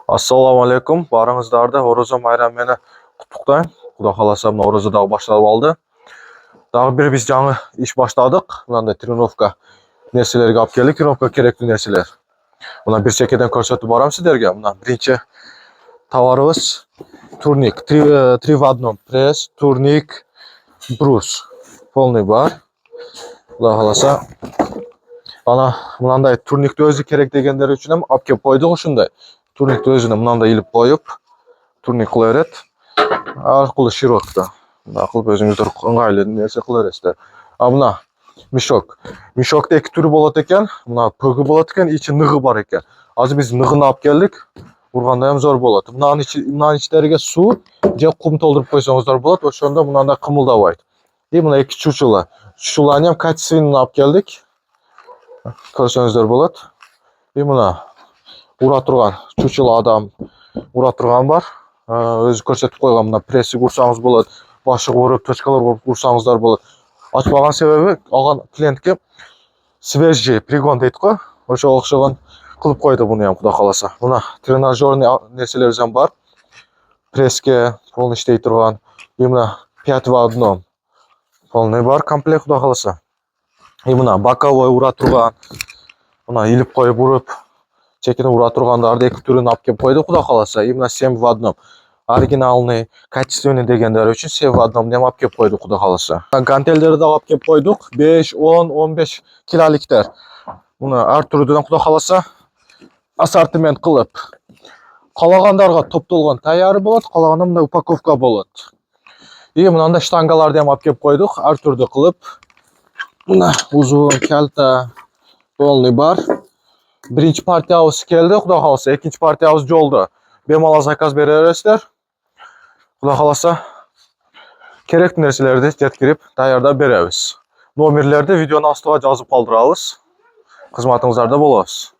Assalamu alaikum. Barыңыздарды Ороза майрамені құттықтаймын. Құда қаласа мына Орозадағы башталып алды. Дағы бір біз жаңы іш баштадық. Мынандай тренировка нәрселерге алып келдік. Тренировка керекті нәрселер. Мына бір шекеден көрсетіп барам сіздерге. Мына бірінші товарымыз турник. 3 в 1 пресс, турник, брус. Полный бар. Құда қаласа ана мынандай турникті өзі керек дегендер үшін алып келіп қойдық ушундай. Турникті өзіне мынандай иліп қойып, турник қыла береді. Арқылы широкта. Ақылып өзіңіздер ыңғайлы нәрсе қыла бересіздер. А мына мешок. Мешокта екі түрі болады екен. Мына пөгі болады екен, içi нығы бар екен. Азыр біз нығын алып келдік. Ұрғанда hem зор болады. Мына içтерге су же құм толтырып қойсаңыздар болады. Ошонда мынандай қымылдабайды. И мына екі чучула. Чучуланы hem качественный алып келдік. Көрсеңіздер болады. И мына ура тұрған чучело адам ура тұрған бар. Өзі көрсетіп қойған мына прессик ұрсаңыз болады. Башық ұрып, точкалар ұрып ұрсаңыздар болады. Açпаған себебі алған клиентке свежий пригон дейді қой. Ошо оқшаған қылып қойды бұны құда қаласа. Мына тренажерный нәрселер жан бар. Преске полный іштей тұрған. И мына 5 в 1 полный бар комплект құда қаласа. И мына боковой ура тұрған. Мына иліп қойып ұрып чекені ура тұрғандарды екі түрін алып келіп қойды құда қаласа. И мына 7 в 1 оригиналный, качественный дегендер үшін 7 в 1 алып келіп қойды құда қаласа. Гантельдерді алып келіп қойдық. 5, 10, 15 килоликтер. Мұны әр түрден құда қаласа ассортимент қылып. Қалағандарға топталған таяры болады, қалағанда мына упаковка болады. И мынандай штангаларды алып келіп қойдық, әр түрді қылып. Мына uzun, кәлта, полный бар. Birinci partiyamız geldi, құда қаласа. Екінші партиямыз жолда. Бемала заказ бере бересіздер. Құда қаласа керекті нәрселерді жеткіріп даярда береміз. Номерлерді видеоның астына жазып қалдырамыз. Қызметіңіздерде боласыз.